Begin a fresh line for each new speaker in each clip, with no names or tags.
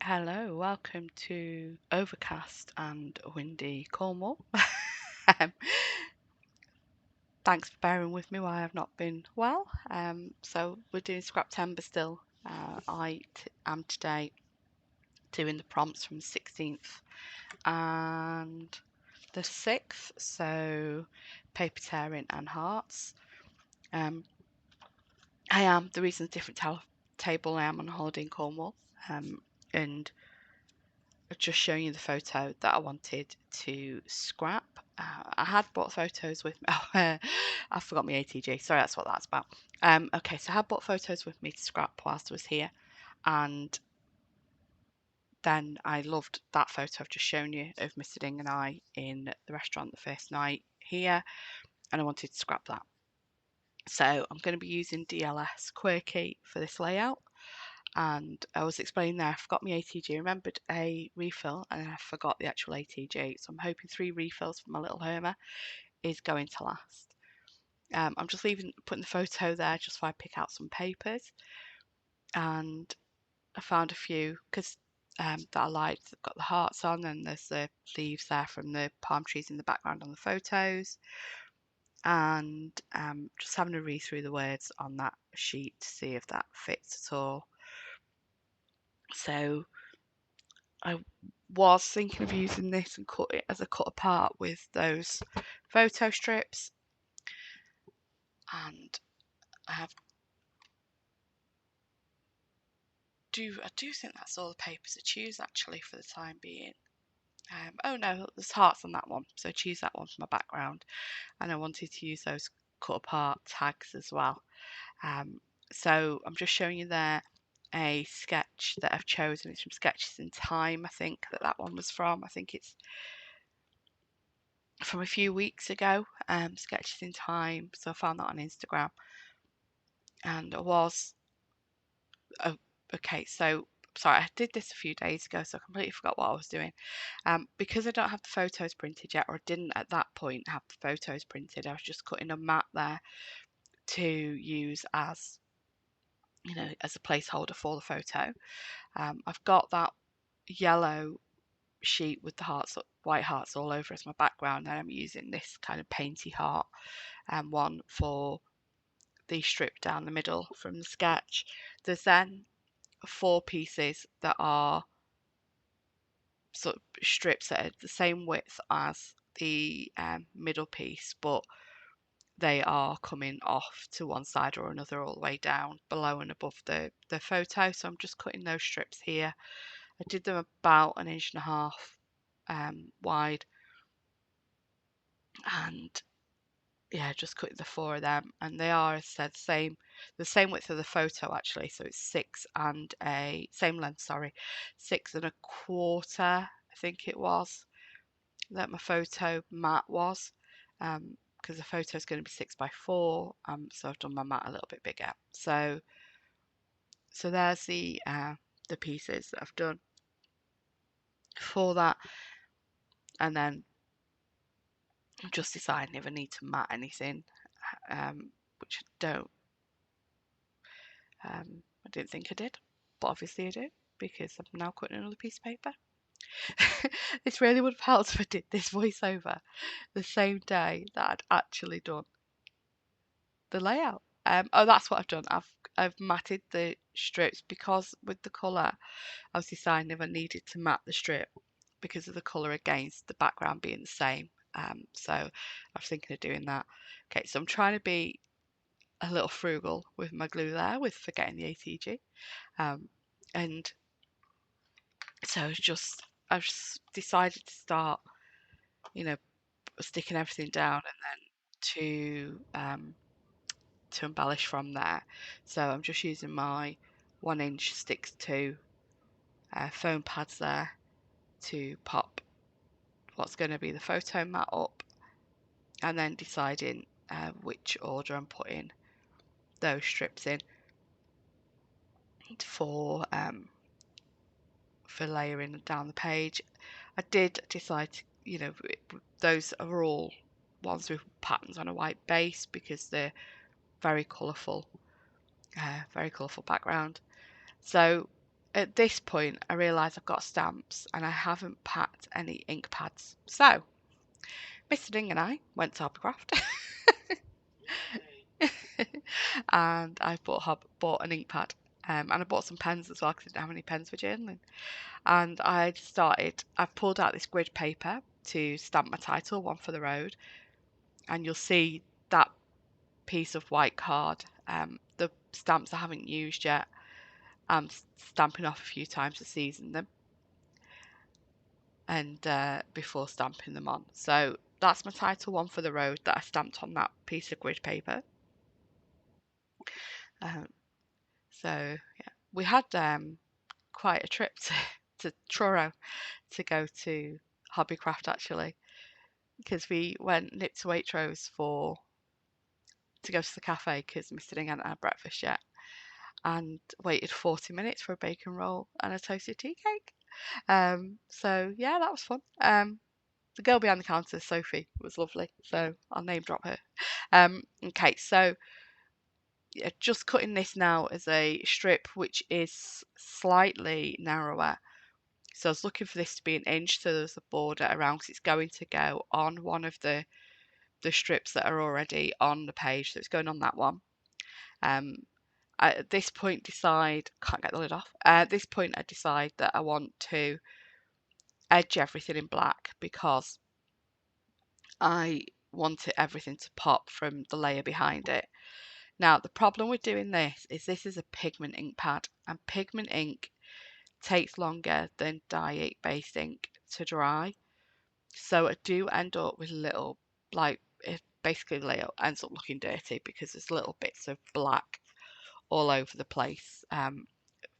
Hello, welcome to overcast and windy Cornwall. Um, Thanks for bearing with me while I've not been well. So we're doing Scraptember still. I am today doing the prompts from the 16th and the 6th, so paper tearing and hearts. The reason it's different table, I am on holiday in Cornwall, and just showing you the photo that I wanted to scrap. I had bought photos with me. Oh, I forgot my ATG. Sorry, that's what that's about. Okay, so I had bought photos with me to scrap whilst I was here, and then I loved that photo I've just shown you of Mr. Ding and I in the restaurant the first night here, and I wanted to scrap that. So I'm going to be using DLS Quirky for this layout. And I was explaining there, I forgot my ATG, remembered a refill, and I forgot the actual ATG. So I'm hoping 3 refills for my little Herma is going to last. I'm just putting the photo there just so I pick out some papers. And I found a few because that I liked. They've got the hearts on, and there's the leaves there from the palm trees in the background on the photos. And just having a read through the words on that sheet to see if that fits at all. So I was thinking of using this and cut it as a cut apart with those photo strips, and I do think that's all the papers I choose actually for the time being. Oh no, there's hearts on that one, so I choose that one for my background, and I wanted to use those cut apart tags as well. So I'm just showing you there a sketch that I've chosen. It's from Sketches in Time, I think that one was from. I think it's from a few weeks ago, Sketches in Time. So I found that on Instagram, and oh, okay. So sorry, I did this a few days ago, so I completely forgot what I was doing. Because I don't have the photos printed yet, or didn't at that point have the photos printed, I was just cutting a mat there to use as as a placeholder for the photo. I've got that yellow sheet with the white hearts all over as my background, and I'm using this kind of painty heart one for the strip down the middle from the sketch. There's then 4 pieces that are sort of strips that are the same width as the middle piece, but they are coming off to one side or another all the way down below and above the photo. So I'm just cutting those strips here. I did them about 1.5 inches wide, and yeah, just cutting the 4 of them, and they are, as I said, the same width of the photo actually. So it's 6 and a same length, sorry, 6.25, I think it was that my photo mat was, because the photo is going to be 6x4, so I've done my mat a little bit bigger. So there's the pieces that I've done for that, and then I'm just deciding if I need to mat anything, which I don't. I didn't think I did, but obviously I do, because I'm now cutting another piece of paper. This really would have helped if I did this voiceover the same day that I'd actually done the layout. Oh, that's what I've done. I've matted the strips because with the colour, I was deciding if I needed to mat the strip because of the colour against the background being the same. So I was thinking of doing that. Okay, so I'm trying to be a little frugal with my glue there, with forgetting the ATG. And so I've just decided to start, you know, sticking everything down, and then to embellish from there. So I'm just using my 1-inch sticks to foam pads there to pop what's going to be the photo mat up, and then deciding which order I'm putting those strips in for layering down the page. I did decide to, those are all ones with patterns on a white base because they're very colourful background. So at this point, I realise I've got stamps and I haven't packed any ink pads. So, Mr. Ding and I went to Hobbycraft and I bought an ink pad. And I bought some pens as well because I didn't have any pens for journaling. And I've pulled out this grid paper to stamp my title, One for the Road. And you'll see that piece of white card, the stamps I haven't used yet. I'm stamping off a few times to season them and before stamping them on. So that's my title, One for the Road, that I stamped on that piece of grid paper. Um, so yeah, we had quite a trip to Truro to go to Hobbycraft actually, because we went nip to Waitrose to go to the cafe because Mr. Ding hadn't had breakfast yet, and waited 40 minutes for a bacon roll and a toasted tea cake. So yeah, that was fun. The girl behind the counter, Sophie, was lovely, so I'll name drop her. Okay, so yeah, just cutting this now as a strip, which is slightly narrower. So I was looking for this to be an inch, so there's a border around, because it's going to go on one of the strips that are already on the page, so it's going on that one. At this point can't get the lid off. At this point I decide that I want to edge everything in black because I wanted everything to pop from the layer behind it. Now, the problem with doing this is a pigment ink pad, and pigment ink takes longer than dye ink based ink to dry. So I do end up with little, like, it basically the layer ends up looking dirty because there's little bits of black all over the place.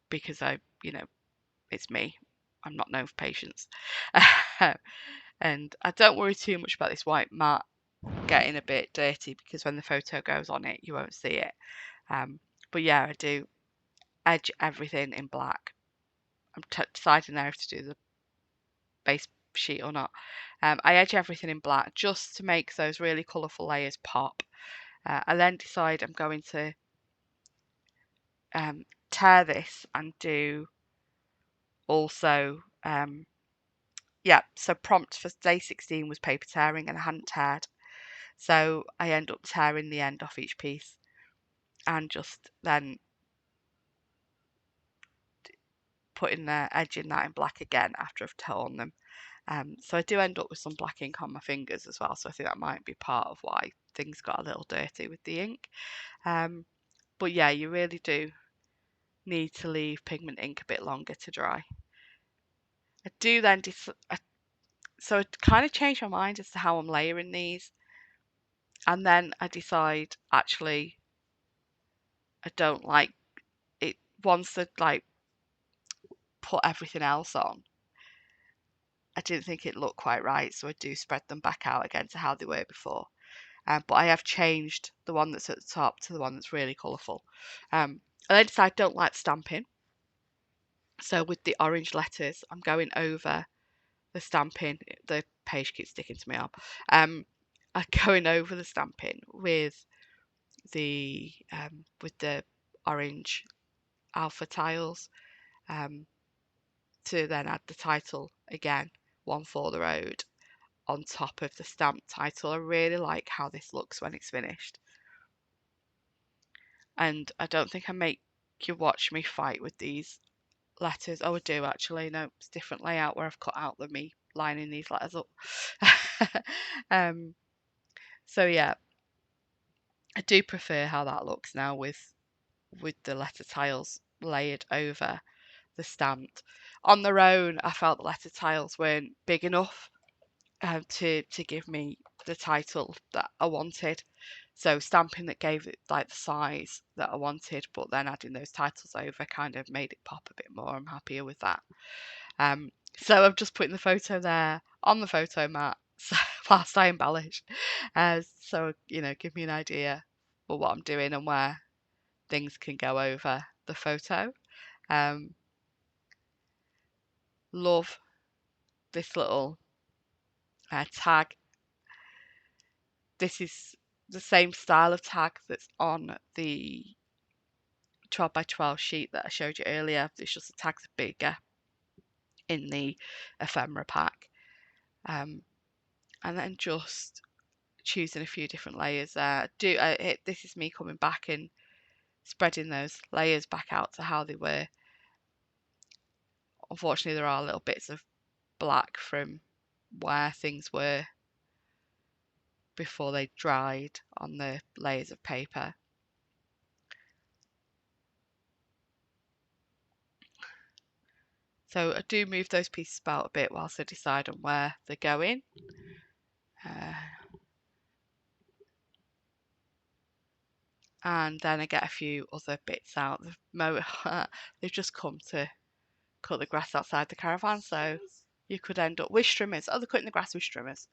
Because it's me. I'm not known for patience. And I don't worry too much about this white mat getting a bit dirty because when the photo goes on it, you won't see it. But yeah, I do edge everything in black. I'm deciding now if to do the base sheet or not. I edge everything in black just to make those really colourful layers pop. I then decide I'm going to tear this and do also so prompt for day 16 was paper tearing and I hadn't teared, so I end up tearing the end off each piece and just then putting the edge in that in black again after I've torn them. So I do end up with some black ink on my fingers as well, so I think that might be part of why things got a little dirty with the ink. But yeah, you really do need to leave pigment ink a bit longer to dry. I do then so I kind of changed my mind as to how I'm layering these, and then I decide actually I don't like it. Once I like put everything else on, I didn't think it looked quite right, so I do spread them back out again to how they were before. But I have changed the one that's at the top to the one that's really colourful. And then decide I don't like stamping, so with the orange letters, I'm going over the stamping. The page keeps sticking to my arm. I'm going over the stamping with the orange alpha tiles, to then add the title again, One for the Road, on top of the stamped title. I really like how this looks when it's finished. And I don't think I make you watch me fight with these letters. Oh, I do actually. No, it's a different layout where I've cut out the me lining these letters up. So yeah, I do prefer how that looks now with the letter tiles layered over the stamped. On their own, I felt the letter tiles weren't big enough to give me the title that I wanted. So stamping that gave it like the size that I wanted, but then adding those titles over kind of made it pop a bit more. I'm happier with that. So I'm just putting the photo there on the photo mat whilst I embellish. So give me an idea for what I'm doing and where things can go over the photo. Love this little tag. This is the same style of tag that's on the 12 by 12 sheet that I showed you earlier. It's just the tags are bigger in the ephemera pack. And then just choosing a few different layers there. This is me coming back and spreading those layers back out to how they were. Unfortunately, there are little bits of black from where things were before they dried on the layers of paper. So I do move those pieces about a bit whilst I decide on where they're going. And then I get a few other bits out. They've just come to cut the grass outside the caravan, so you could end up with trimmers. Oh, they're cutting the grass with trimmers.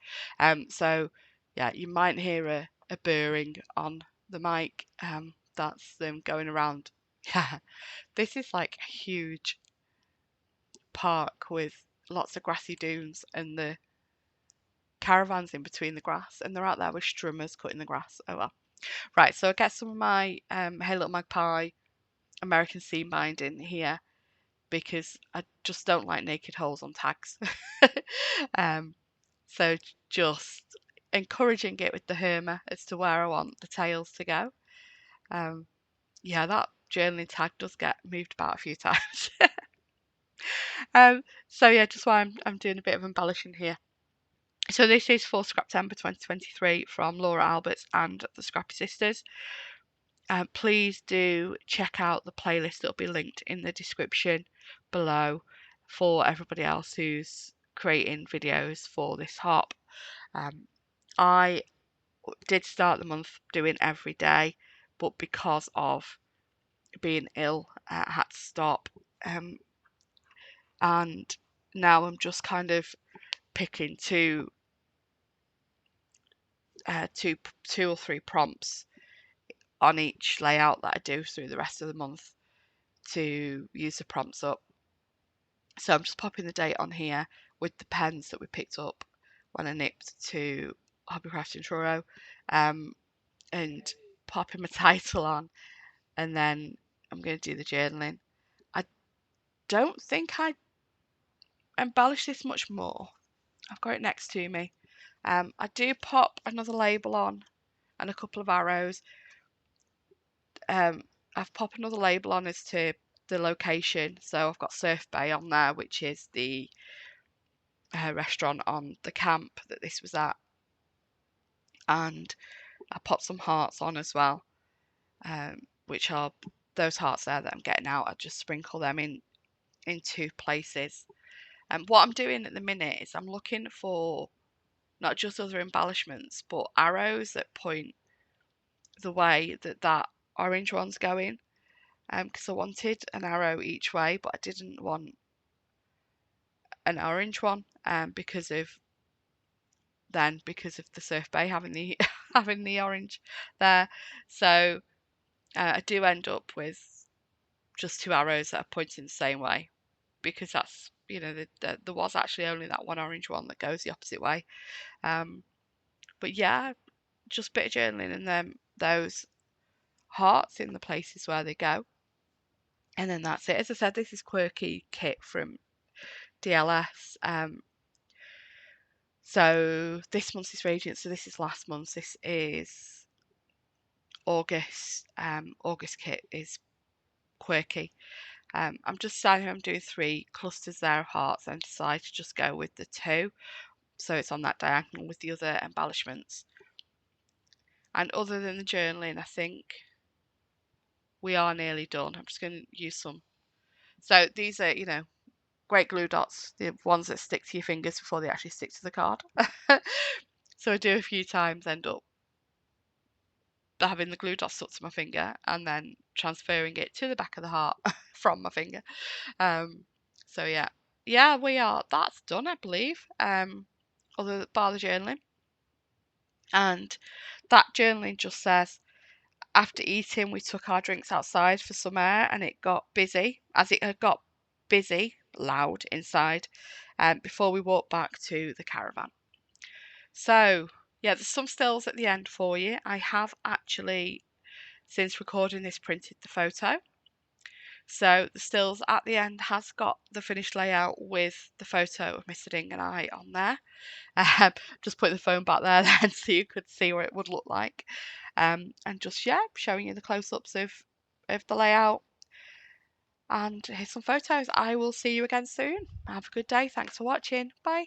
So yeah, you might hear a burring on the mic. That's them going around. Yeah, this is like a huge park with lots of grassy dunes and the caravans in between the grass, and they're out there with strummers cutting the grass. Oh well. Right, so I get some of my Hey Little Magpie American seam binding here because I just don't like naked holes on tags. So just encouraging it with the Hermer as to where I want the tails to go. Yeah, that journaling tag does get moved about a few times. So yeah, just why I'm doing a bit of embellishing here. So this is for Scraptember 2023 from Laura Alberts and the Scrappy Sisters. Please do check out the playlist that will be linked in the description below for everybody else who's creating videos for this hop. I did start the month doing every day, but because of being ill, I had to stop. And now I'm just kind of picking two or three prompts on each layout that I do through the rest of the month to use the prompts up. So I'm just popping the date on here with the pens that we picked up when I nipped to Hobbycraft in Truro, and popping my title on, and then I'm going to do the journaling. I don't think I embellish this much more. I've got it next to me. I do pop another label on and a couple of arrows. I've popped another label on as to the location. So I've got Surf Bay on there, which is the restaurant on the camp that this was at. And I popped some hearts on as well, which are those hearts there that I'm getting out. I just sprinkle them in two places. And what I'm doing at the minute is I'm looking for not just other embellishments, but arrows that point the way that orange one's going. Because I wanted an arrow each way, but I didn't want an orange one. Because of the Surf Bay having the having the orange there. So I do end up with just two arrows that are pointing the same way, because that's, there was actually only that one orange one that goes the opposite way. But yeah, just a bit of journaling and then those hearts in the places where they go. And then that's it. As I said, this is Quirky kit from DLS. So this month is Radiant. So this is last month. This is August. August kit is Quirky. I'm just deciding I'm doing 3 clusters there of hearts and decide to just go with the 2. So it's on that diagonal with the other embellishments. And other than the journaling, I think we are nearly done. I'm just going to use some. So these are, great glue dots, the ones that stick to your fingers before they actually stick to the card. So I do a few times, end up having the glue dot stuck to my finger and then transferring it to the back of the heart from my finger. So yeah, that's done, I believe. Other bar the journaling, and that journaling just says, after eating we took our drinks outside for some air and it got busy, as it had got busy loud inside, before we walked back to the caravan. So yeah, there's some stills at the end for you. I have actually, since recording this, printed the photo. So the stills at the end has got the finished layout with the photo of Mr. Ding and I on there. Just putting the phone back there then so you could see what it would look like. And just, yeah, showing you the close-ups of the layout. And here's some photos. I will see you again soon. Have a good day. Thanks for watching. Bye.